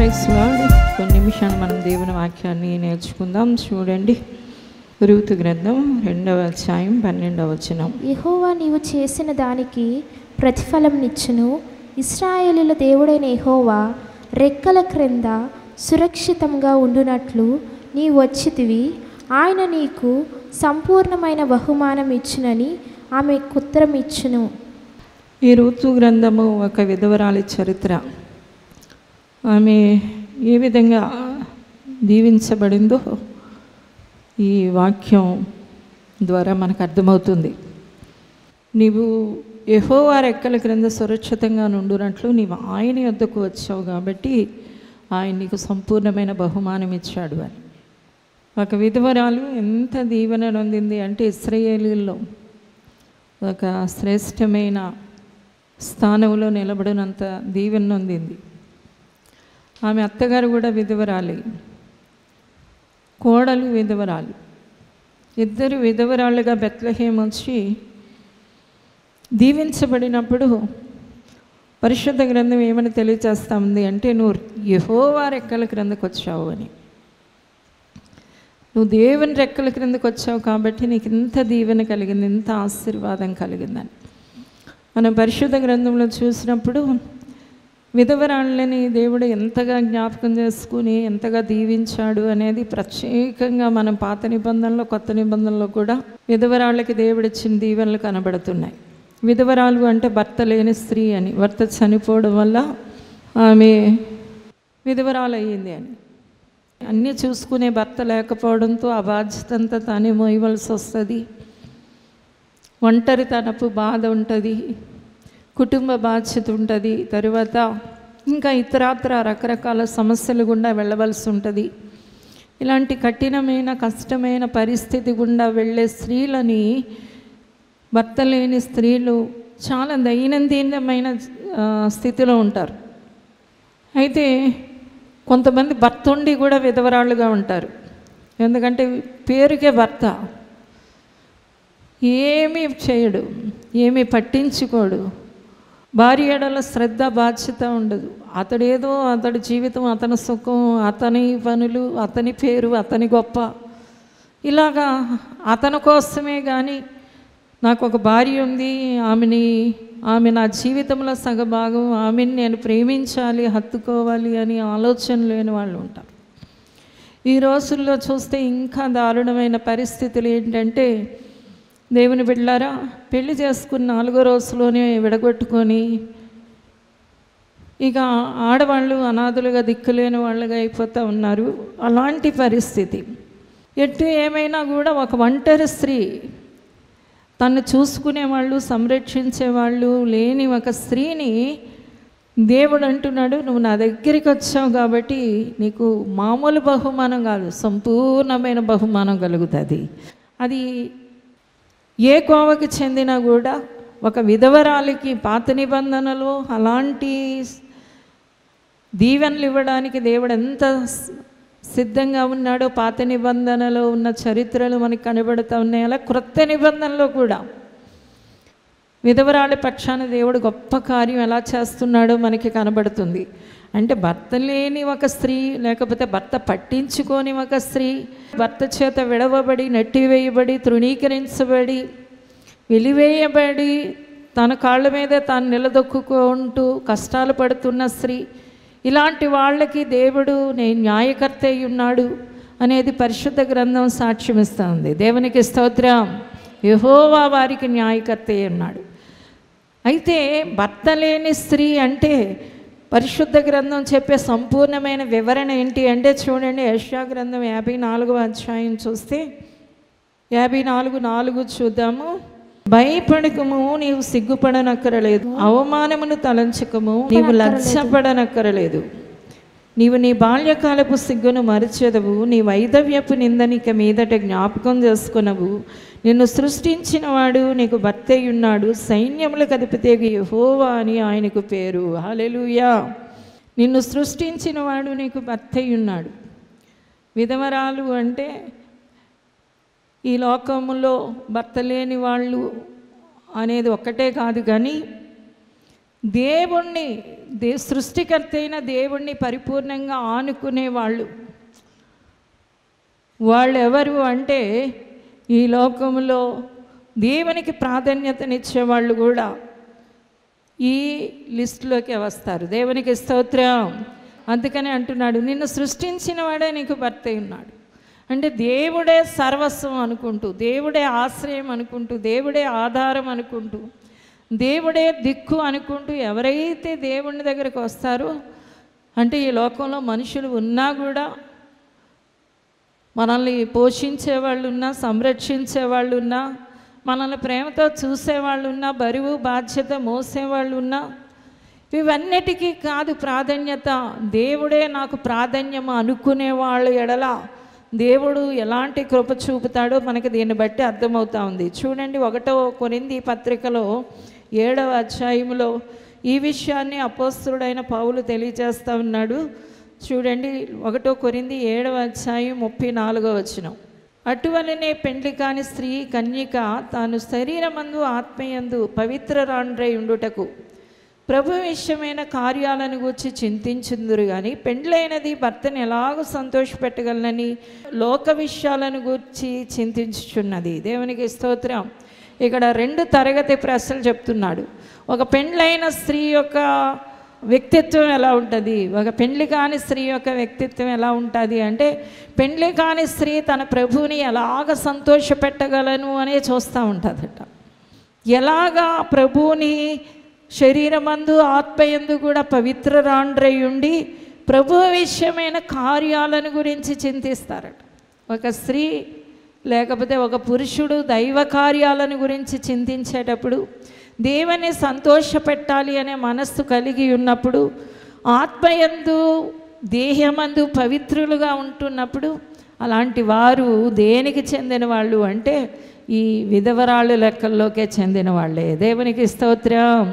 Praise lord. కొన్ని నిమిషాలు మనం దేవుని వాక్యాన్ని నేర్చుకుందాం. చూడండి, రూతు గ్రంథం 2వ అధ్యాయం 12వ వచనం. యెహోవా నీవు చేసిన దానికి ప్రతిఫలం నిచ్చును. ఇశ్రాయేలుల దేవుడైన యెహోవా రెక్కల క్రింద సురక్షితంగా ఉండునట్లు నీవు వచ్చితివి. ఆయన నీకు సంపూర్ణమైన బహుమానం ఇచ్చునని ఆమె ఉత్తరం ఇచ్చును. ఈ రూతు గ్రంథము ఒక విధవరాలి చరిత్ర. ఆమె ఏ విధంగా దీవించబడిందో ఈ వాక్యం ద్వారా మనకు అర్థమవుతుంది. నీవు యెహోవా రెక్కల క్రింద సురక్షితంగా నుండునట్లు నీవు ఆయన యొద్దకు వచ్చావు కాబట్టి ఆయన నీకు సంపూర్ణమైన బహుమానం ఇచ్చాడు అని. ఒక విధవరాలు ఎంత దీవెన నొందింది అంటే ఇశ్రాయేలీయుల్లో ఒక శ్రేష్టమైన స్థానంలో నిలబడినంత దీవెన నొందింది. ఆమె అత్తగారు కూడా విధవరాలి, కోడలు విధవరాలు, ఇద్దరు విధవరాళ్ళుగా బెత్లెహేము వచ్చి దీవించబడినప్పుడు పరిశుద్ధ గ్రంథం ఏమని తెలియచేస్తా ఉంది అంటే, నువ్వు యెహోవా రెక్కల క్రిందకు వచ్చావు అని. నువ్వు దేవుని రెక్కల క్రిందకు వచ్చావు కాబట్టి నీకు ఇంత దీవెన కలిగింది, ఇంత ఆశీర్వాదం కలిగిందని. మనం పరిశుద్ధ గ్రంథంలో చూసినప్పుడు విధవరాళ్ళని దేవుడు ఎంతగా జ్ఞాపకం చేసుకుని ఎంతగా దీవించాడు అనేది ప్రత్యేకంగా మనం పాత నిబంధనలో కొత్త నిబంధనలో కూడా విధవరాళ్ళకి దేవుడు ఇచ్చిన దీవెనలు కనబడుతున్నాయి. విధవరాలు అంటే భర్త లేని స్త్రీ అని, భర్త చనిపోవడం వల్ల ఆమె విధవరాలు అయ్యింది అని. అన్నీ చూసుకునే భర్త లేకపోవడంతో ఆ బాధ్యత అంతా తానే మోయవలసి వస్తుంది. ఒంటరితనపు బాధ ఉంటుంది, కుటుంబ బాధ్యత ఉంటుంది, తరువాత ఇంకా ఇతరాత్ర రకరకాల సమస్యలు గుండా వెళ్ళవలసి ఉంటుంది. ఇలాంటి కఠినమైన కష్టమైన పరిస్థితి గుండా వెళ్ళే స్త్రీలని, భర్త లేని స్త్రీలు చాలా దైనందినమైన స్థితిలో ఉంటారు. అయితే కొంతమంది భర్త ఉండి కూడా విధవరాళ్ళుగా ఉంటారు. ఎందుకంటే పేరుకే భర్త, ఏమీ చేయడు, ఏమీ పట్టించుకోడు, భార్య ఎడల శ్రద్ధ బాధ్యత ఉండదు. అతడేదో అతడి జీవితం, అతని సుఖం, అతని పనులు, అతని పేరు, అతని గొప్ప, ఇలాగా అతని కోసమే. కానీ నాకు ఒక భార్య ఉంది, ఆమె నా జీవితంలో సగభాగం, ఆమెను నేను ప్రేమించాలి, హత్తుకోవాలి అని ఆలోచన లేని వాళ్ళు ఉంటారు. ఈ రోజుల్లో చూస్తే ఇంకా దారుణమైన పరిస్థితులు ఏంటంటే, దేవుని బిడ్డలారా, పెళ్లి చేసుకున్న 4వ రోజులోనే విడగొట్టుకొని ఇక ఆడవాళ్ళు అనాథలుగా దిక్కులేని వాళ్ళగా అయిపోతూ ఉన్నారు. అలాంటి పరిస్థితి. ఎటు ఏమైనా కూడా ఒక ఒంటరి స్త్రీ, తను చూసుకునేవాళ్ళు సంరక్షించేవాళ్ళు లేని ఒక స్త్రీని దేవుడు అంటున్నాడు, నువ్వు నా దగ్గరికి వచ్చావు కాబట్టి నీకు మామూలు బహుమానం కాదు, సంపూర్ణమైన బహుమానం కలుగుతుంది. అది ఏ కోవకి చెందినా కూడా ఒక విధవరాలికి పాత నిబంధనలు అలాంటి దీవెనలు ఇవ్వడానికి దేవుడు ఎంత సిద్ధంగా ఉన్నాడో పాత నిబంధనలో ఉన్న చరిత్రలు మనకు కనబడుతూ ఉన్నాయి. అలా క్రొత్త నిబంధనలో కూడా విధవరాలి పక్షాన దేవుడు గొప్ప కార్యం ఎలా చేస్తున్నాడో మనకి కనబడుతుంది. అంటే భర్త లేని ఒక స్త్రీ, లేకపోతే భర్త పట్టించుకొని ఒక స్త్రీ, భర్త చేత విడవబడి, నెట్టివేయబడి, తృణీకరించబడి, వెలివేయబడి, తన కాళ్ళ మీద తాను నిలదొక్కుంటూ కష్టాలు పడుతున్న స్త్రీ, ఇలాంటి వాళ్ళకి దేవుడు నేను న్యాయకర్త అయి ఉన్నాడు అనేది పరిశుద్ధ గ్రంథం సాక్ష్యమిస్తుంది. దేవునికి స్తోత్రం. యెహోవా వారికి న్యాయకర్త అయి ఉన్నాడు. అయితే భర్త లేని స్త్రీ అంటే పరిశుద్ధ గ్రంథం చెప్పే సంపూర్ణమైన వివరణ ఏంటి అంటే, చూడండి, యెషయా గ్రంథం 54వ అధ్యాయం చూస్తే 54:4 చూద్దాము. భయపడకము, నీవు సిగ్గుపడనక్కరలేదు, అవమానమును తలంచకము, నీవు లజ్జపడనక్కరలేదు. నీవు నీ బాల్యకాలపు సిగ్గును మరచెదవు, నీ వైధవ్యపు నిందనిక మీదట జ్ఞాపకం చేసుకునవు. నిన్ను సృష్టించిన వాడు నీకు భర్త ఉన్నాడు, సైన్యములకు అధిపతి యెహోవా అని ఆయనకు పేరు. హల్లెలూయా. నిన్ను సృష్టించిన వాడు నీకు భర్త ఉన్నాడు. విధవరాలు అంటే ఈ లోకములో భర్త లేని వాళ్ళు అనేది ఒక్కటే కాదు, కానీ దేవుణ్ణి సృష్టికర్త అయిన దేవుణ్ణి పరిపూర్ణంగా ఆనుకునే వాళ్ళు ఎవరు అంటే ఈ లోకంలో దేవునికి ప్రాధాన్యతనిచ్చేవాళ్ళు కూడా ఈ లిస్టులోకి వస్తారు. దేవునికి స్తోత్రం. అందుకని అంటున్నాడు, నిన్ను సృష్టించిన వాడే నీకు భర్త ఉన్నాడు. అంటే దేవుడే సర్వస్వం అనుకుంటూ, దేవుడే ఆశ్రయం అనుకుంటూ, దేవుడే ఆధారం అనుకుంటూ, దేవుడే దిక్కు అనుకుంటూ ఎవరైతే దేవుని దగ్గరికి వస్తారో, అంటే ఈ లోకంలో మనుషులు ఉన్నా కూడా, మనల్ని పోషించేవాళ్ళు ఉన్నా, సంరక్షించేవాళ్ళు ఉన్నా, మనల్ని ప్రేమతో చూసేవాళ్ళు ఉన్నా, బరువు బాధ్యత మోసేవాళ్ళు ఉన్నా, ఇవన్నిటికీ కాదు ప్రాధాన్యత, దేవుడే నాకు ప్రాధాన్యం అనుకునేవాళ్ళు ఎడల దేవుడు ఎలాంటి కృప చూపుతాడో మనకి దీన్ని బట్టి అర్థమవుతా ఉంది. చూడండి, 1 కొరింథీ పత్రికలో 7వ అధ్యాయంలో ఈ విషయాన్ని అపోస్తలుడైన పౌలు తెలియజేస్తూ ఉన్నాడు. చూడండి, 1 కొరింథీ 7వ అధ్యాయం 34వ వచనం. అటువలనే పెండ్లి కాని స్త్రీ కన్యక తాను శరీరమందు ఆత్మయందు పవిత్రరాండ్రై ఉండుటకు ప్రభు విషయమైన కార్యాలను గూర్చి చింతించుందురు కానీ పెండ్లైనది భర్తను ఎలాగో సంతోషపెట్టగలనని లోక విషయాలను గూర్చి చింతించుచున్నది. దేవునికి స్తోత్రం. ఇక్కడ 2 తరగతి ప్రశ్నలు చెప్తున్నాడు. ఒక పెండ్లైన స్త్రీ యొక్క వ్యక్తిత్వం ఎలా ఉంటుంది, ఒక పెండ్లి కాని స్త్రీ యొక్క వ్యక్తిత్వం ఎలా ఉంటుంది అంటే, పెండ్లి కాని స్త్రీ తన ప్రభువుని ఎలాగ సంతోషపెట్టగలను అనే చూస్తూ ఉంటుందట. ఎలాగా ప్రభువుని శరీరమందు ఆత్మయందు కూడా పవిత్రరాండ్రై ఉండి ప్రభు విషయమైన కార్యాలను గురించి చింతిస్తారట. ఒక స్త్రీ లేకపోతే ఒక పురుషుడు దైవ కార్యాలను గురించి చింతించేటప్పుడు, దేవుని సంతోషపెట్టాలి అనే మనస్సు కలిగి ఉన్నప్పుడు, ఆత్మయందు దేహమందు పవిత్రులుగా ఉంటున్నప్పుడు, అలాంటి వారు దేనికి చెందిన వాళ్ళు అంటే ఈ విధవరాళ్ళు లెక్కల్లోకే చెందిన వాళ్ళే. దేవునికి స్తోత్రం.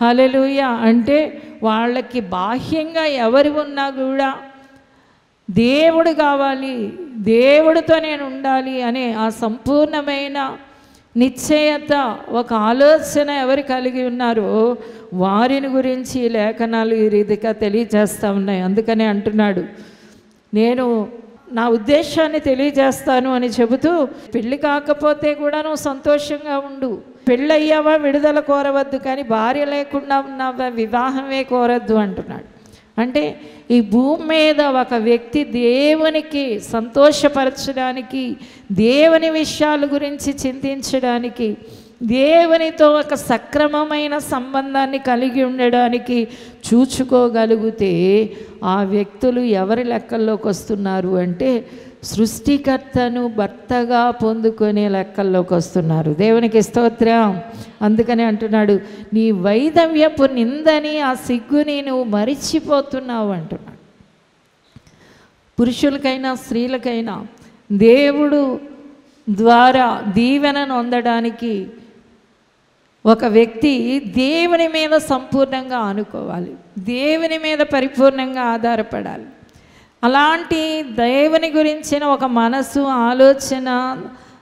హల్లెలూయా. అంటే వాళ్ళకి బాహ్యంగా ఎవరు ఉన్నా కూడా దేవుడు కావాలి, దేవుడితో నేను ఉండాలి అనే ఆ సంపూర్ణమైన నిశ్చయత, ఒక ఆలోచన ఎవరు కలిగి ఉన్నారో వారిని గురించి లేఖనాలు ఈ రీతిగా తెలియజేస్తూ ఉన్నాయి. అందుకనే అంటున్నాడు, నేను నా ఉద్దేశాన్ని తెలియజేస్తాను అని చెబుతూ, పెళ్ళి కాకపోతే కూడా నువ్వు సంతోషంగా ఉండు, పెళ్ళయ్యావా విడుదల కోరవద్దు, కానీ భార్య లేకుండా ఉన్నావా వివాహమే కోరద్దు అంటున్నాడు. అంటే ఈ భూమి మీద ఒక వ్యక్తి దేవునికి సంతోషపరచడానికి, దేవుని విషయాల గురించి చింతించడానికి, దేవునితో ఒక సక్రమమైన సంబంధాన్ని కలిగి ఉండడానికి చూచుకోగలిగితే ఆ వ్యక్తులు ఎవరి లెక్కల్లోకి వస్తున్నారు అంటే సృష్టికర్తను భర్తగా పొందుకునే లెక్కల్లోకి వస్తున్నారు. దేవునికి స్తోత్రం. అందుకని అంటున్నాడు, నీ వైధవ్యపు నిందని ఆ సిగ్గుని నువ్వు మరిచిపోతున్నావు అంటున్నాడు. పురుషులకైనా స్త్రీలకైనా దేవుడు ద్వారా దీవెనను పొందడానికి ఒక వ్యక్తి దేవుని మీద సంపూర్ణంగా ఆనుకోవాలి, దేవుని మీద పరిపూర్ణంగా ఆధారపడాలి. అలాంటి దేవుని గురించిన ఒక మనసు, ఆలోచన,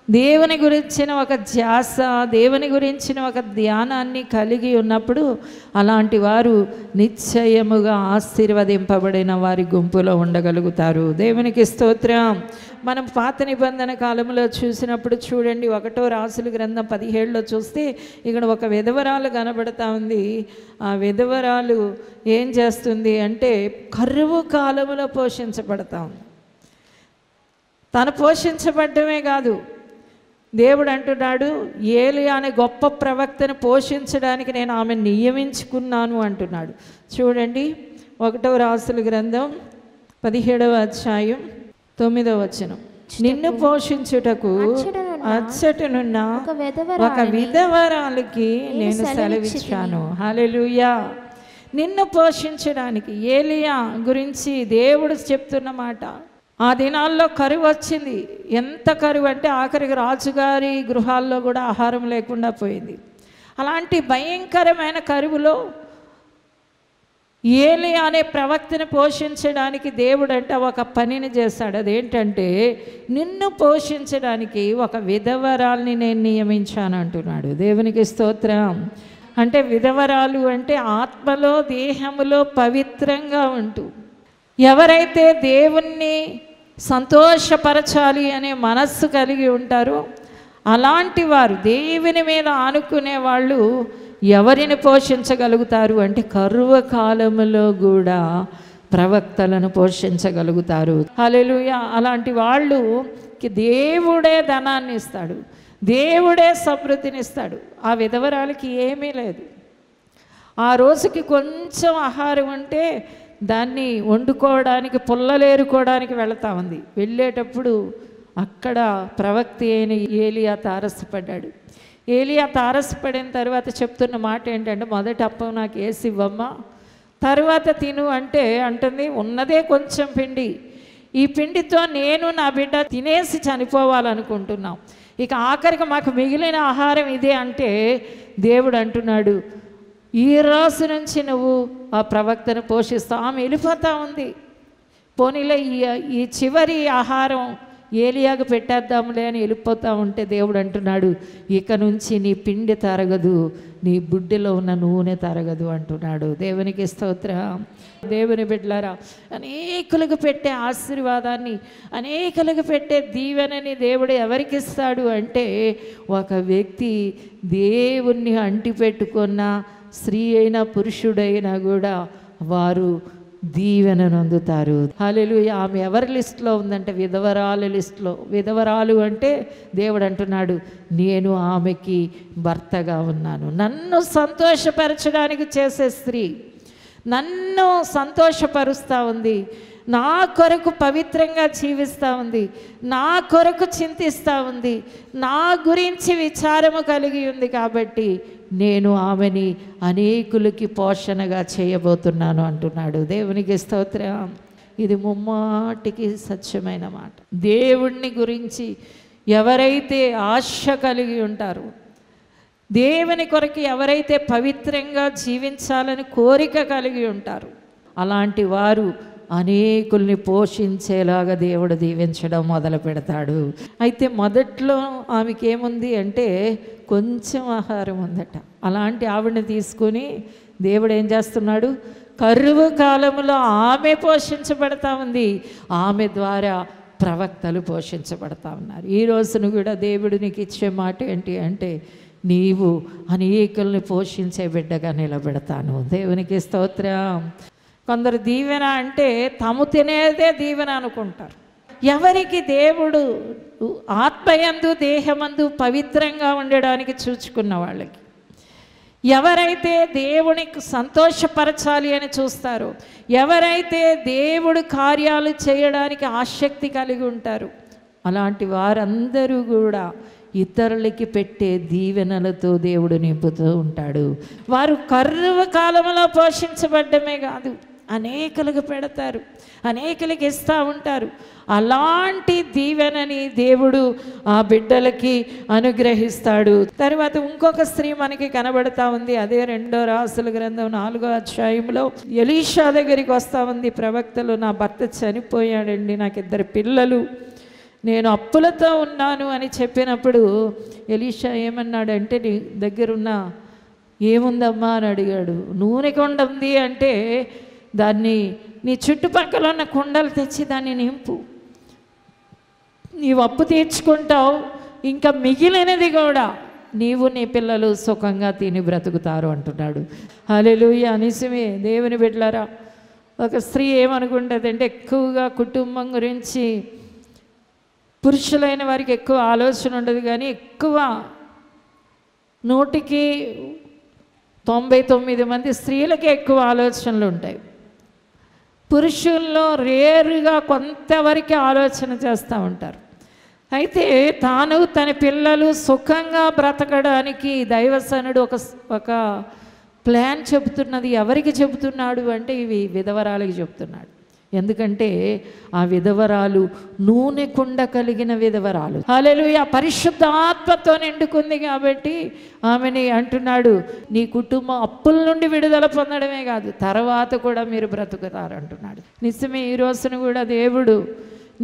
దేవుని గురించిన ఒక ధ్యాస, దేవుని గురించిన ఒక ధ్యానాన్ని కలిగి ఉన్నప్పుడు అలాంటి వారు నిశ్చయముగా ఆశీర్వదింపబడిన వారి గుంపులో ఉండగలుగుతారు. దేవునికి స్తోత్రం. మనం పాత నిబంధన కాలంలో చూసినప్పుడు చూడండి, 1వ రాసుల గ్రంథం 17లో చూస్తే ఇక్కడ ఒక విధవరాలు కనబడతా ఉంది. ఆ విధవరాలు ఏం చేస్తుంది అంటే కరువు కాలంలో పోషించబడతా ఉంది. తను పోషించబడ్డమే కాదు, దేవుడు అంటున్నాడు, ఏలియా అనే గొప్ప ప్రవక్తను పోషించడానికి నేను ఆమెను నియమించుకున్నాను అంటున్నాడు. చూడండి, 1వ రాసుల గ్రంథం 17వ అధ్యాయం 9వ వచనం. నిన్ను పోషించుటకు అచ్చటనున్న ఒక విధవరాలికి నేను సెలవిచ్చాను. హల్లెలూయా. నిన్ను పోషించడానికి ఏలియా గురించి దేవుడు చెప్తున్న మాట. ఆ దినాల్లో కరువు వచ్చింది. ఎంత కరువు అంటే ఆఖరికి రాజుగారి గృహాల్లో కూడా ఆహారం లేకుండా పోయింది. అలాంటి భయంకరమైన కరువులో ఏలియా అనే ప్రవక్తను పోషించడానికి దేవుడు అంటే ఒక పనిని చేశాడు. అదేంటంటే నిన్ను పోషించడానికి ఒక విధవరాల్ని నేను నియమించాను అంటున్నాడు. దేవునికి స్తోత్రం. అంటే విధవరాలు అంటే ఆత్మలో దేహములో పవిత్రంగా ఉంటూ, ఎవరైతే దేవుణ్ణి సంతోషపరచాలి అనే మనస్సు కలిగి ఉంటారో అలాంటి వారు, దేవుని మీద ఆనుకునే వాళ్ళు ఎవరిని పోషించగలుగుతారు అంటే కరువు కాలములో కూడా ప్రవక్తలను పోషించగలుగుతారు. హల్లెలూయా. అలాంటి వాళ్ళుకి దేవుడే ధనాన్ని ఇస్తాడు, దేవుడే సమృద్ధినిస్తాడు. ఆ విధవరాలకి ఏమీ లేదు. ఆ రోజుకి కొంచెం ఆహారం ఉంటే దాన్ని వండుకోవడానికి పుల్లలేరుకోవడానికి వెళతా ఉంది. వెళ్ళేటప్పుడు అక్కడ ప్రవక్త అయిన ఏలియా తారసపడ్డాడు. ఏలియా తారసపడిన తర్వాత చెప్తున్న మాట ఏంటంటే, మొదటి అప్పం నాకు వేసి ఇవ్వమ్మా, తర్వాత తిను అంటే అంటుంది, ఉన్నదే కొంచెం పిండి, ఈ పిండితో నేను నా బిడ్డ తినేసి చనిపోవాలనుకుంటున్నాం, ఇక ఆఖరికి మాకు మిగిలిన ఆహారం ఇదే అంటే దేవుడు అంటున్నాడు, ఈ రోజు నుంచి నువ్వు ఆ ప్రవక్తను పోషిస్తావు. ఆమె వెళ్ళిపోతూ ఉంది. పోనీలే ఈ చివరి ఆహారం ఏలియాకు పెట్టేద్దాంలే అని వెళ్ళిపోతూ ఉంటే దేవుడు అంటున్నాడు, ఇక నుంచి నీ పిండి తరగదు, నీ బుడ్డిలో ఉన్న నూనె తరగదు అంటున్నాడు. దేవునికి స్తోత్రం. దేవుని బిడ్డలారా, అనేకులకు పెట్టే ఆశీర్వాదాన్ని, అనేకులకు పెట్టే దీవెనని దేవుడు ఎవరికి ఇస్తాడు అంటే, ఒక వ్యక్తి దేవుణ్ణి అంటిపెట్టుకున్న స్త్రీ అయినా పురుషుడైనా కూడా వారు దీవెనను అందుతారు. హల్లెలూయా. ఆమె ఎవరి లిస్టులో ఉందంటే విధవరాలు లిస్టులో. విధవరాలు అంటే దేవుడు అంటున్నాడు, నేను ఆమెకి భర్తగా ఉన్నాను. నన్ను సంతోషపరచడానికి చేసే స్త్రీ నన్ను సంతోషపరుస్తూ ఉంది, నా కొరకు పవిత్రంగా జీవిస్తూ ఉంది, నా కొరకు చింతిస్తూ ఉంది, నా గురించి విచారము కలిగి ఉంది, కాబట్టి నేను ఆమెని అనేకులకి పోషణగా చేయబోతున్నాను అంటున్నాడు. దేవునికి స్తోత్రం. ఇది ముమ్మాటికి సత్యమైన మాట. దేవుణ్ణి గురించి ఎవరైతే ఆశ కలిగి ఉంటారో, దేవుని కొరకు ఎవరైతే పవిత్రంగా జీవించాలని కోరిక కలిగి ఉంటారో, అలాంటి వారు అనేకుల్ని పోషించేలాగా దేవుడు దీవించడం మొదలు పెడతాడు. అయితే మొదట్లో ఆమెకి ఏముంది అంటే కొంచెం ఆహారం ఉందట. అలాంటి ఆవిడని తీసుకుని దేవుడు ఏం చేస్తున్నాడు, కరువు కాలంలో ఆమె పోషించబడతా ఉంది, ఆమె ద్వారా ప్రవక్తలు పోషించబడతా ఉన్నారు. ఈ రోజును కూడా దేవుడు నీకు ఇచ్చే మాట ఏంటి అంటే, నీవు అనేకుల్ని పోషించే బిడ్డగా నిలబెడతాను. దేవునికి స్తోత్రం. కొందరు దీవెన అంటే తాము తినేదే దీవెన అనుకుంటారు. ఎవరికి దేవుడు ఆత్మయందు దేహమందు పవిత్రంగా ఉండడానికి చూచుకున్న వాళ్ళకి, ఎవరైతే దేవునికి సంతోషపరచాలి అని చూస్తారో, ఎవరైతే దేవుడు కార్యాలు చేయడానికి ఆసక్తి కలిగి ఉంటారో, అలాంటి వారందరూ కూడా ఇతరులకి పెట్టే దీవెనలతో దేవుడు నింపుతూ ఉంటాడు. వారు కరువు కాలంలో పోషించబడ్డమే కాదు, అనేకులకు పెడతారు, అనేకులకి ఇస్తూ ఉంటారు. అలాంటి దీవెనని దేవుడు ఆ బిడ్డలకి అనుగ్రహిస్తాడు. తర్వాత ఇంకొక స్త్రీ మనకి కనబడతా ఉంది. అదే 2 రాసుల గ్రంథం 4వ అధ్యాయంలో ఎలీషా దగ్గరికి వస్తూ ఉంది. ప్రవక్తలు, నా భర్త చనిపోయాడండి, నాకు 2 పిల్లలు, నేను అప్పులతో ఉన్నాను అని చెప్పినప్పుడు ఎలీషా ఏమన్నాడంటే, నీ దగ్గరున్న ఏముందమ్మా అని అడిగాడు. నూనె కొండ ఉంది అంటే దాన్ని నీ చుట్టుపక్కల ఉన్న కుండలు తెచ్చి దాన్ని నింపు, నీవు అప్పు తీర్చుకుంటావు, ఇంకా మిగిలినది కూడా నీవు నీ పిల్లలు సుఖంగా తిని బ్రతుకుతారు అంటున్నాడు. హల్లెలూయా. నిజమే దేవుని బిడ్డలారా. ఒక స్త్రీ ఏమనుకుంటుందంటే, ఎక్కువగా కుటుంబం గురించి పురుషులైన వారికి ఎక్కువ ఆలోచన ఉండదు, కానీ ఎక్కువ 100కి 99 మంది స్త్రీలకే ఎక్కువ ఆలోచనలు ఉంటాయి. పురుషుల్లో రేరుగా కొంతవరకు ఆలోచన చేస్తూ ఉంటారు. అయితే తాను తన పిల్లలు సుఖంగా బ్రతకడానికి దైవసనుడు ఒక ప్లాన్ చెబుతున్నది. ఎవరికి చెబుతున్నాడు అంటే ఇవి విధవరాలకి చెబుతున్నాడు. ఎందుకంటే ఆ విధవరాలు నూనె కుండ కలిగిన విధవరాలు. హల్లెలూయా. పరిశుద్ధాత్మతో నిండుకుంది కాబట్టి ఆమెని అంటున్నాడు, నీ కుటుంబం అప్పుల నుండి విడుదల పొందడమే కాదు, తర్వాత కూడా మీరు బ్రతుకుతారు అంటున్నాడు. నిజమే. ఈ రోజున కూడా దేవుడు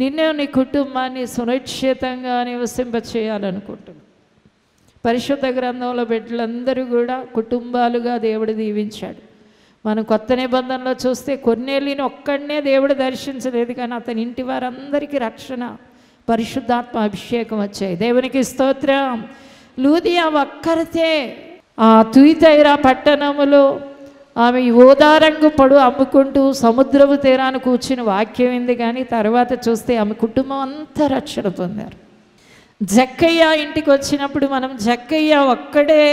నిన్ను నీ కుటుంబాన్ని సురక్షితంగా నివసింపచేయాలనుకుంటున్నాడు. పరిశుద్ధ గ్రంథంలో బిడ్డలందరూ కూడా కుటుంబాలుగా దేవుడు దీవించాడు. మనం కొత్త నిబంధనలో చూస్తే కొన్నేళ్ళని ఒక్కడనే దేవుడు దర్శించలేదు, కానీ అతని ఇంటి వారందరికీ రక్షణ, పరిశుద్ధాత్మ అభిషేకం వచ్చాయి. దేవునికి స్తోత్రం. లూదియా ఒక్కరితే ఆ తుయితైరా పట్టణములో ఆమె ఓదారంగు పడు అమ్ముకుంటూ సముద్రపు తీరాన్ని కూర్చుని వాక్యం ఉంది, కానీ తర్వాత చూస్తే ఆమె కుటుంబం అంతా రక్షణ పొందారు. జక్కయ్య ఇంటికి వచ్చినప్పుడు మనం జక్కయ్య ఒక్కడే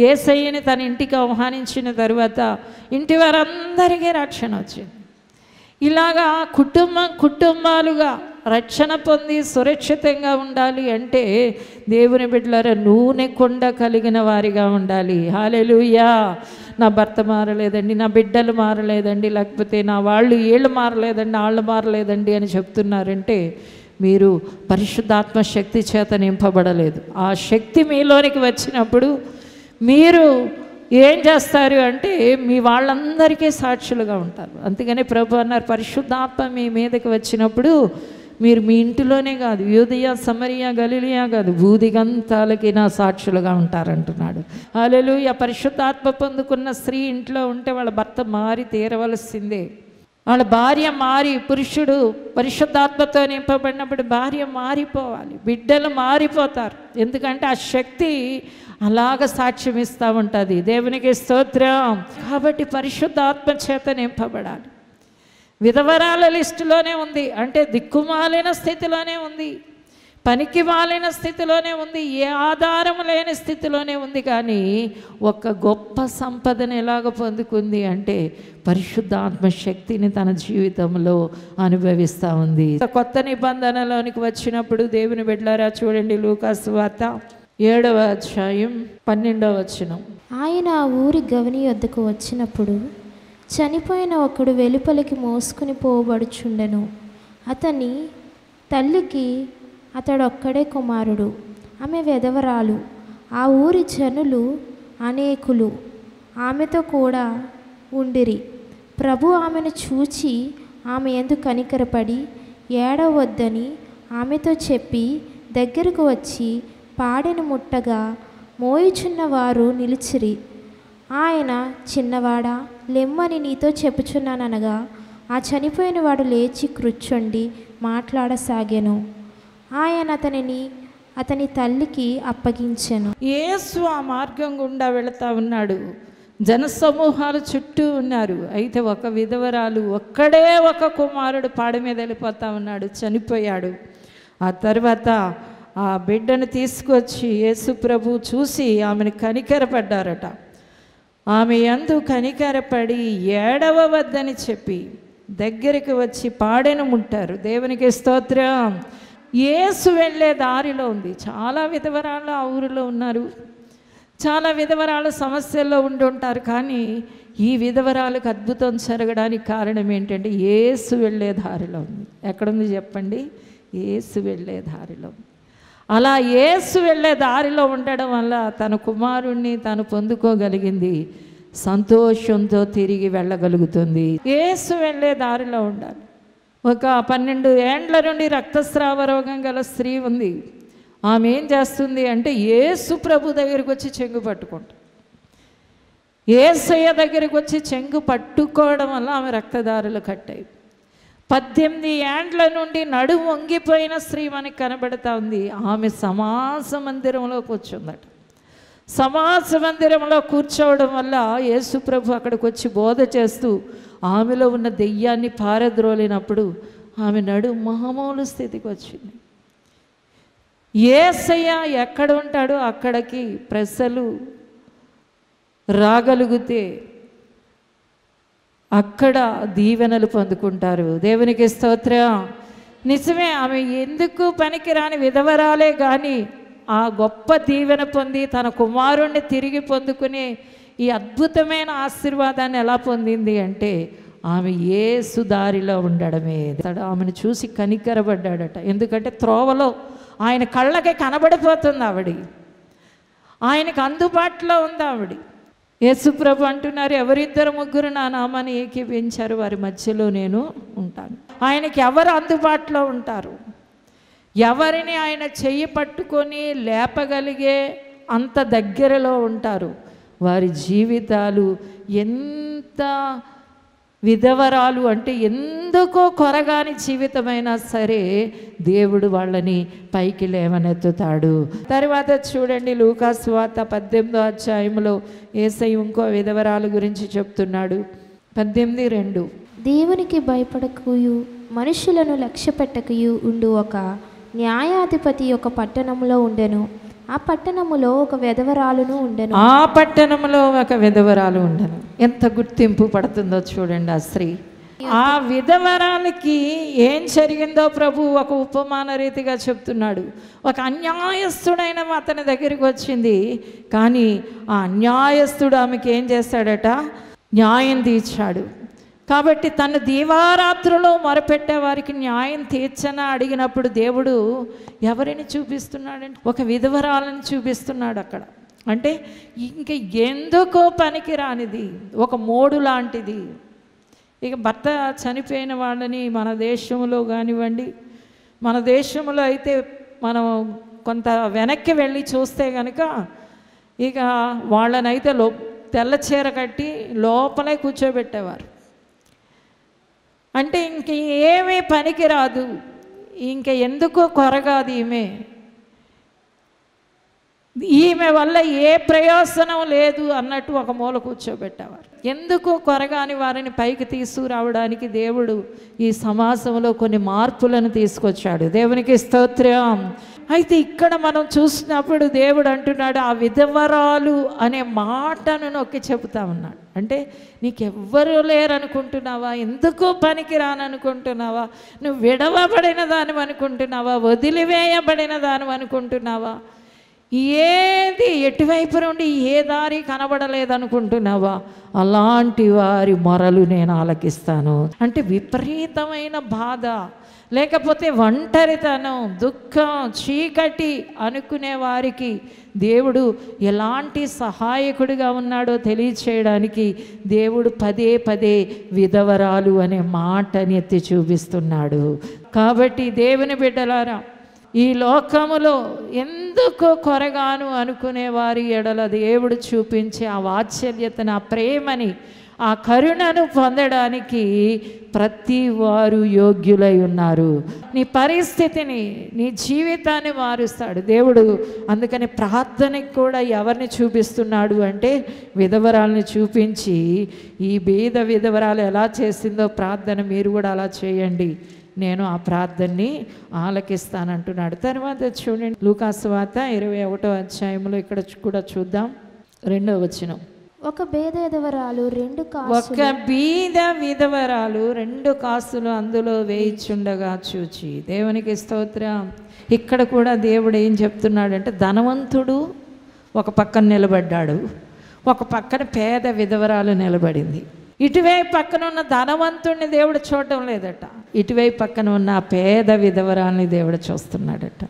యేసయ్యని తన ఇంటికి ఆహ్వానించిన తర్వాత ఇంటి వారందరికీ రక్షణ వచ్చింది. ఇలాగా కుటుంబాలుగా రక్షణ పొంది సురక్షితంగా ఉండాలి అంటే దేవుని బిడ్డలారా నూనె కొండ కలిగిన వారిగా ఉండాలి. హల్లెలూయా. నా భర్త మారలేదండి, నా బిడ్డలు మారలేదండి, లేకపోతే నా వీళ్ళు మారలేదండి, వాళ్ళు మారలేదండి అని చెప్తున్నారంటే మీరు పరిశుద్ధాత్మ శక్తి చేత నింపబడలేదు. ఆ శక్తి మీలోనికి వచ్చినప్పుడు మీరు ఏం చేస్తారు అంటే మీ వాళ్ళందరికీ సాక్షులుగా ఉంటారు. అందుకని ప్రభు అన్నారు, పరిశుద్ధాత్మ మీ మీదకి వచ్చినప్పుడు మీరు మీ ఇంటిలోనే కాదు, యూదయ సమరియా గలిలియా కాదు, భూదిగంతాలకి నా సాక్షులుగా ఉంటారంటున్నాడు. హల్లెలూయా. పరిశుద్ధాత్మ పొందుకున్న స్త్రీ ఇంట్లో ఉంటే వాళ్ళ భర్త మారి తీరవలసిందే. వాళ్ళ భార్య మారి, పురుషుడు పరిశుద్ధాత్మతో నింపబడినప్పుడు భార్య మారిపోవాలి, బిడ్డలు మారిపోతారు. ఎందుకంటే ఆ శక్తి అలాగ సాక్ష్యం ఇస్తూ ఉంటుంది. దేవునికి స్తోత్రం. కాబట్టి పరిశుద్ధాత్మ చేత నింపబడాలి. విధవరాల లిస్టులోనే ఉంది, అంటే దిక్కుమాలిన స్థితిలోనే ఉంది, పనికి మాలిన స్థితిలోనే ఉంది, ఏ ఆధారం లేని స్థితిలోనే ఉంది. కానీ ఒక గొప్ప సంపదను ఎలాగ పొందుకుంది అంటే పరిశుద్ధాత్మ శక్తిని తన జీవితంలో అనుభవిస్తూ ఉంది. కొత్త నిబంధనలోనికి వచ్చినప్పుడు దేవుని బిడ్డలారా చూడండి, లూకాసు వార్త 7వ అధ్యాయం 12వ వచనం. ఆయన ఆ ఊరి గవిని వద్దకు వచ్చినప్పుడు చనిపోయిన ఒకడు వెలుపలికి మోసుకుని పోబడుచుండెను. అతని తల్లికి అతడొక్కడే కుమారుడు, ఆమె విధవరాలు. ఆ ఊరి జనులు అనేకులు ఆమెతో కూడా ఉండిరి. ప్రభు ఆమెను చూచి ఆమె యందు కనికరపడి ఏడవద్దని ఆమెతో చెప్పి దగ్గరకు వచ్చి పాడెను ముట్టగా మోయుచున్న వారు నిలిచిరి. ఆయన, చిన్నవాడా లెమ్మని నీతో చెప్పుచున్నాననగా ఆ చనిపోయిన వాడు లేచి కూర్చొండి మాట్లాడసాగాను. ఆయన అతని తల్లికి అప్పగించెను. యేసు ఆ మార్గం గుండా వెళుతూ ఉన్నాడు. జనసమూహాలు చుట్టూ ఉన్నారు. అయితే ఒక విధవరాలు, ఒక్కడే ఒక కుమారుడు పాడ మీద వెళ్ళిపోతూ ఉన్నాడు, చనిపోయాడు. ఆ తర్వాత ఆ బిడ్డను తీసుకొచ్చి యేసు ప్రభు చూసి ఆమెను కనికరపడ్డారట. ఆమె యందు కనికరపడి ఏడవవద్దని చెప్పి దగ్గరికి వచ్చి పాడెను ముట్టారు. దేవునికి స్తోత్రం. యేసు వెళ్ళే దారిలో ఉంది. చాలా విధవరాళ్ళు ఆ ఊరిలో ఉన్నారు, చాలా విధవరాలు సమస్యల్లో ఉండుంటారు. కానీ ఈ విధవరాలకు అద్భుతం జరగడానికి కారణం ఏంటంటే యేసు వెళ్ళే దారిలో ఉంది. ఎక్కడుంది చెప్పండి? యేసు వెళ్ళే దారిలో. అలా యేసు వెళ్ళే దారిలో ఉండడం వల్ల తన కుమారుణ్ణి తను పొందుకోగలిగింది, సంతోషంతో తిరిగి వెళ్ళగలుగుతుంది. యేసు వెళ్ళే దారిలో ఉండాలి. ఒక 12 ఏండ్ల నుండి రక్తస్రావ రోగం గల స్త్రీ ఉంది. ఆమె ఏం చేస్తుంది అంటే యేసు ప్రభు దగ్గరికి వచ్చి చెంగు పట్టుకుంటుంది. యేసయ్య దగ్గరికి వచ్చి చెంగు పట్టుకోవడం వల్ల ఆమె రక్తదారులు కట్టాయి. 18 ఏండ్ల నుండి నడుము వంగిపోయిన స్త్రీ మనకి కనబడతా ఉంది. ఆమె సమాజ మందిరంలో కూర్చుందట. సమాజ మందిరంలో కూర్చోవడం వల్ల యేసు ప్రభు అక్కడికి వచ్చి బోధ చేస్తూ ఆమెలో ఉన్న దెయ్యాన్ని పారద్రోలినప్పుడు ఆమె నడుము మామూలు స్థితికి వచ్చింది. యేసయ్య ఎక్కడ ఉంటాడో అక్కడికి ప్రజలు రాగలిగితే అక్కడ దీవెనలు పొందుకుంటారు. దేవునికి స్తోత్రం. నిజమే, ఆమె ఎందుకు పనికిరాని విధవరాలే కానీ ఆ గొప్ప దీవెన పొంది తన కుమారుణ్ణి తిరిగి పొందుకునే ఈ అద్భుతమైన ఆశీర్వాదాన్ని ఎలా పొందింది అంటే ఆమె యేసు దారిలో ఉండడమే. ఆమెను చూసి కనికరపడ్డాడట. ఎందుకంటే త్రోవలో ఆయన కళ్ళకి కనబడిపోతుంది ఆవిడ, ఆయనకు అందుబాటులో ఉంది ఆవిడ. యేసుప్రభు అంటున్నారు, ఎవరిద్దరు ముగ్గురు నా నామాన్ని ఏకీపించారు వారి మధ్యలో నేను ఉంటాను. ఆయనకి ఎవరు అందుబాటులో ఉంటారు? ఎవరిని ఆయన చెయ్యి పట్టుకొని లేపగలిగే అంత దగ్గరలో ఉంటారు. వారి జీవితాలు ఎంత విధవరాలు అంటే ఎందుకో కొరగాని జీవితమైనా సరే దేవుడు వాళ్ళని పైకి లేవనెత్తుతాడు. తర్వాత చూడండి, లూకా సువార్త 18వ అధ్యాయంలో యేసయ్య ఇంకో విధవరాలు గురించి చెప్తున్నాడు. 18:2 దేవునికి భయపడకయు మనుషులను లక్ష్య పెట్టకయు ఉండు ఒక న్యాయాధిపతి ఒక పట్టణంలో ఉండెను. ఆ పట్టణములో ఒక విధవరాలును ఉండెను. ఆ పట్టణంలో ఒక విధవరాలు ఉండను. ఎంత గుర్తింపు పడుతుందో చూడండి ఆ స్త్రీ. ఆ విధవరాలకి ఏం జరిగిందో ప్రభు ఒక ఉపమాన రీతిగా చెప్తున్నాడు. ఒక అన్యాయస్తుడైన అతని దగ్గరికి వచ్చింది, కానీ ఆ అన్యాయస్తుడు ఆమెకి ఏం చేశాడట, న్యాయం తీర్చాడు. కాబట్టి తను దీవారాత్రులో మొరపెట్టే వారికి న్యాయం తీర్చన అడిగినప్పుడు దేవుడు ఎవరిని చూపిస్తున్నాడంటే ఒక విధవరాలను చూపిస్తున్నాడు అక్కడ. అంటే ఇంక ఎందుకో పనికి రానిది, ఒక మోడు లాంటిది. ఇక భర్త చనిపోయిన వాళ్ళని మన దేశంలో కానివ్వండి, మన దేశంలో అయితే మనం కొంత వెనక్కి వెళ్ళి చూస్తే కనుక ఇక వాళ్ళనైతే తెల్ల చీర కట్టి లోపలే కూర్చోబెట్టేవారు. అంటే ఇంక ఏమీ పనికి రాదు, ఇంక ఎందుకో కొరగాదు ఈమె వల్ల ఏ ప్రయోజనం లేదు అన్నట్టు ఒక మూల కూర్చోబెట్టేవారు. ఎందుకు కొరగాని వారిని పైకి తీసుకురావడానికి దేవుడు ఈ సమాజంలో కొన్ని మార్పులను తీసుకొచ్చాడు. దేవునికి స్తోత్రం. అయితే ఇక్కడ మనం చూసినప్పుడు దేవుడు అంటున్నాడు, ఆ విధవరాలు అనే మాటను నొక్కి చెబుతా ఉన్నాడు. అంటే నీకెవ్వరూ లేరనుకుంటున్నావా, ఎందుకు పనికి రాననుకుంటున్నావా, నువ్వు విడవబడిన దాని అనుకుంటున్నావా, వదిలివేయబడిన దాని అనుకుంటున్నావా, ఏది ఎటువైపు నుండి ఏ దారి కనబడలేదనుకుంటున్నావా, అలాంటి వారి మొరలు నేను ఆలకిస్తాను. అంటే విపరీతమైన బాధ, లేకపోతే ఒంటరితనం, దుఃఖం, చీకటి అనుకునే వారికి దేవుడు ఎలాంటి సహాయకుడిగా ఉన్నాడో తెలియచేయడానికి దేవుడు పదే పదే విధవరాలు అనే మాటని ఎత్తి చూపిస్తున్నాడు. కాబట్టి దేవుని బిడ్డలారా, ఈ లోకములో ఎందుకు కొరగాను అనుకునే వారి ఎడల దేవుడు చూపించే ఆ వాత్సల్యతను, ఆ ప్రేమని, ఆ కరుణను పొందడానికి ప్రతి వారు యోగ్యులై ఉన్నారు. నీ పరిస్థితిని, నీ జీవితాన్ని మారుస్తాడు దేవుడు. అందుకని ప్రార్థనకి కూడా ఎవరిని చూపిస్తున్నాడు అంటే విధవరాలని చూపించి, ఈ బీద విధవరాలు ఎలా చేసిందో ప్రార్థన మీరు కూడా అలా చేయండి, నేను ఆ ప్రార్థనని ఆలకిస్తానంటున్నాడు. తర్వాత చూడండి, లూకా సువార్త 21వ అధ్యాయంలో ఇక్కడ కూడా చూద్దాం, 2వ వచనం. ఒక బీద విధవరాలు 2 కాసులు అందులో వేయిచుండగా చూచి. దేవునికి స్తోత్రం. ఇక్కడ కూడా దేవుడు ఏం చెప్తున్నాడంటే, ధనవంతుడు ఒక పక్కన నిలబడ్డాడు, ఒక పక్కన పేద విధవరాలు నిలబడింది. ఇటువైపు పక్కన ఉన్న ధనవంతుడిని దేవుడు చూడటం లేదట, ఇటువైపు పక్కన ఉన్న పేద విధవరాల్ని దేవుడు చూస్తున్నాడట.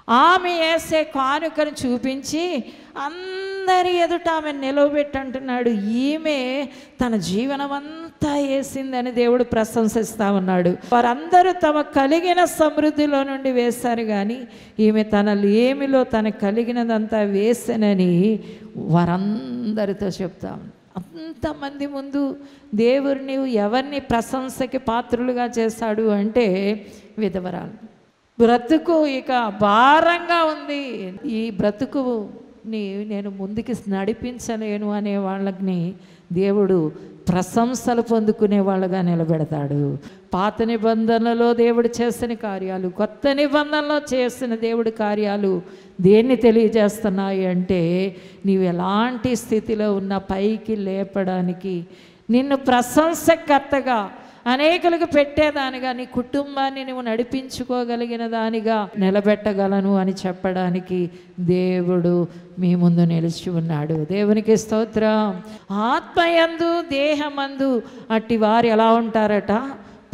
ఆమె వేసే కానుకను చూపించి అందరి ఎదుట ఆమె నిలవబెట్టి అంటున్నాడు, ఈమె తన జీవనం అంతా వేసిందని దేవుడు ప్రశంసిస్తూ ఉన్నాడు. వారందరూ తమ కలిగిన సమృద్ధిలో నుండి వేశారు, కానీ ఈమె తన లేమిలో తన కలిగినదంతా వేసనని వారందరితో చెప్తా. అంతమంది ముందు దేవుడిని ఎవరిని ప్రశంసకి పాత్రులుగా చేశాడు అంటే విధవరాలు. బ్రతుకు ఇక భారంగా ఉంది, ఈ బ్రతుకుని నేను ముందుకి నడిపించలేను అనే వాళ్ళని దేవుడు ప్రశంసలు పొందుకునే వాళ్ళగా నిలబెడతాడు. పాత నిబంధనలో దేవుడు చేసిన కార్యాలు, కొత్త నిబంధనలో చేసిన దేవుడి కార్యాలు దేన్ని తెలియజేస్తున్నాయి అంటే, నీవు ఎలాంటి స్థితిలో ఉన్న పైకి లేపడానికి, నిన్ను ప్రశంసకర్తగా అనేకులకు పెట్టేదానిగా, నీ కుటుంబాన్ని నువ్వు నడిపించుకోగలిగిన దానిగా నిలబెట్టగలను అని చెప్పడానికి దేవుడు మీ ముందు నిలిచి ఉన్నాడు. దేవునికి స్తోత్రం. ఆత్మయందు దేహమందు అట్టి వారు ఎలా ఉంటారట,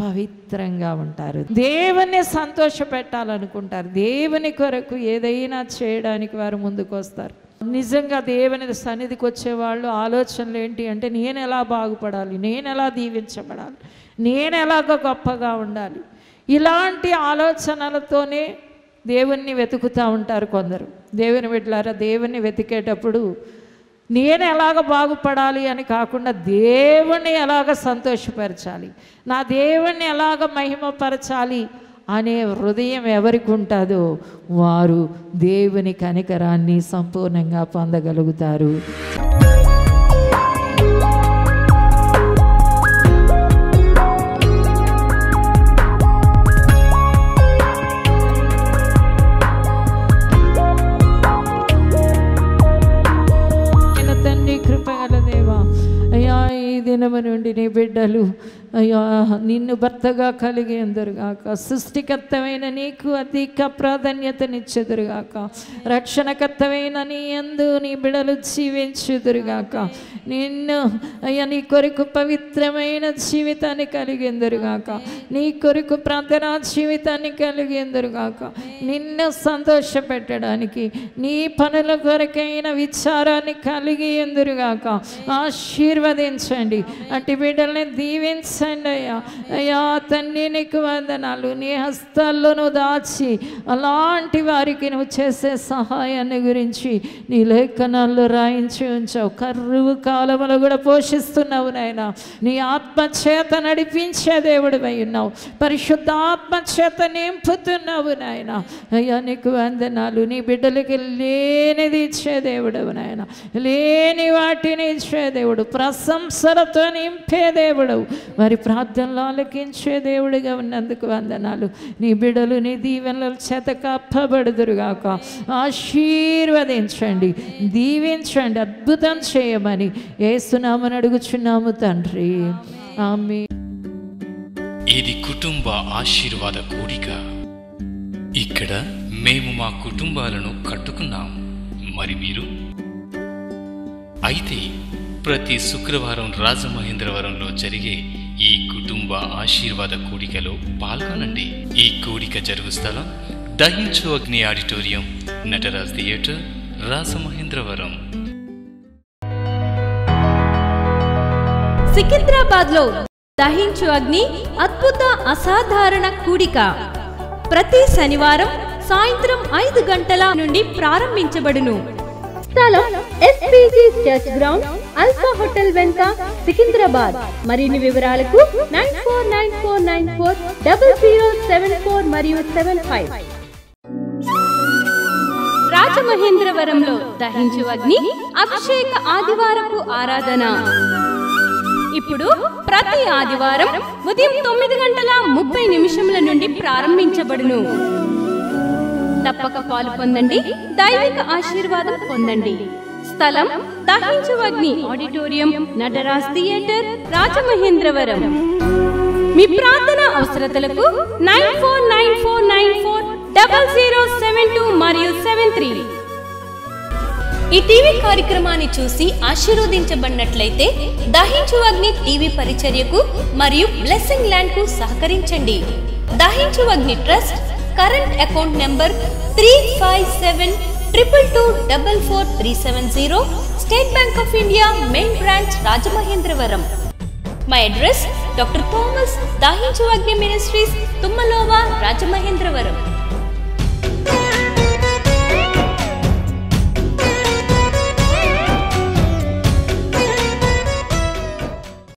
పవిత్రంగా ఉంటారు. దేవుని సంతోష పెట్టాలనుకుంటారు, దేవుని కొరకు ఏదైనా చేయడానికి వారు ముందుకు వస్తారు. నిజంగా దేవుని సన్నిధికి వచ్చేవాళ్ళు ఆలోచనలు ఏంటి అంటే, నేను ఎలా బాగుపడాలి, నేను ఎలా దీవించబడాలి, నేను ఎలాగ గొప్పగా ఉండాలి, ఇలాంటి ఆలోచనలతోనే దేవుణ్ణి వెతుకుతూ ఉంటారు కొందరు. దేవుని బిడ్డలారా, దేవుని వెతికేటప్పుడు నేను ఎలాగ బాగుపడాలి అని కాకుండా దేవుణ్ణి ఎలాగ సంతోషపరచాలి, నా దేవుణ్ణి ఎలాగ మహిమపరచాలి అనే హృదయం ఎవరికి ఉంటుందో వారు దేవుని కనికరాన్ని సంపూర్ణంగా పొందగలుగుతారు. కృపగల దేవా, అయ్యా ఈ దినము నుండి నీ బిడ్డలు అయ్యా నిన్ను భర్తగా కలిగేందురుగాక, సృష్టికర్తమైన నీకు అధిక ప్రాధాన్యతనిచ్చెదురుగాక, రక్షణకర్తమైన నీ యందు నీ బిడ్డలు జీవించుదురుగాక, నిన్ను అయ్యా నీ కొరకు పవిత్రమైన జీవితాన్ని కలిగేందురుగాక, నీ కొరకు ప్రార్థనా జీవితాన్ని కలిగేందురుగాక, నిన్ను సంతోషపెట్టడానికి నీ పనుల కొరకైన విచారాన్ని కలిగి ఎందురుగాక ఆశీర్వదించండి. అట్టి బిడ్డల్ని దీవించండి అయ్యా. అయ్యా తండ్రి నీకు వందనాలు. నీ హస్తాల్లో నువ్వు దాచి అలాంటి వారికి నువ్వు చేసే సహాయాన్ని గురించి నీ లేఖనాల్లో రాయించి ఉంచావు. కరువు కాలంలో కూడా పోషిస్తున్నావు నాయన. నీ ఆత్మచేత నడిపించే దేవుడు అయి ఉన్నావు. పరిశుద్ధాత్మ చేత నింపుతున్నావు నాయన. అయ్యా నీకు వందనాలు. నీ బిడ్డలకి లేనిది ఇచ్చే దేవుడు నాయన, లేని వాటిని ఇచ్చే దేవుడు, ప్రశంసలతో నింపే దేవుడు, వారి ప్రార్థనలు ఆలకించే దేవుడిగా ఉన్నందుకు వందనాలు. నీ బిడ్డలు నీ దీవెనల చేత కప్పబడుదురుగాక. ఆశీర్వదించండి, దీవించండి, అద్భుతం చేయమని యేసునామమున అడుగుచున్నాము తండ్రి, ఆమేన్. ఇది కుటుంబ ఆశీర్వాద కూడిక. ఇక్కడ మేము మా కుటుంబాలను కట్టుకున్నాం. మరి మీరు? అయితే ప్రతి శుక్రవారం రాజమహేంద్రవరంలో జరిగే ఈ కుటుంబ ఆశీర్వాద కూడికలో పాల్గొనండి. ఈ కూడిక జరుగు స్థలం దహించు అగ్ని ఆడిటోరియం, నటరాజ్ థియేటర్, రాజమహేంద్రవరం. సికింద్రాబాద్ లో దహించు అగ్ని అద్భుత అసాధారణ కూడిక ప్రతి శనివారం సాయంత్రం 5 గంటల నుండి ప్రారంభించబడును. స్థలం SPG church ground, alpha hotel వెనుక, సికింద్రాబాద్. మరిన్ని వివరాలకు 9494940074 మరియు 75. రాజమహేంద్రవరంలో దహించు అగ్ని అభిషేక ఆదివారపు ఆరాధన ఇప్పుడు ప్రతి ఆదివారం ఉదయం 9:30 నుండి ప్రారంభించబడును. తప్పక పాలు పొందండి, దైవిక ఆశీర్వాదం పొందండి. స్థలం దహించు అగ్ని ఆడిటోరియం, నటరాజ్ థియేటర్, రాజమహేంద్రవరం. మీ ప్రార్థన అవసరతలకు 9494940072 మరియు 73. ఈ టీవీ కార్యక్రమాన్ని చూసి ఆశీర్వదించబడినట్లయితే దహించు అగ్ని టీవీ పరిచర్యకు మరియు బ్లెస్సింగ్ ల్యాండ్ కు సహకరించండి. Dahinchu Agni trust current account number 357222444370, State Bank of India main branch, Rajamahendravaram. My address doctor Thomas Dahinchu Agni ministries, తుమ్మలోవా, Rajamahendravaram.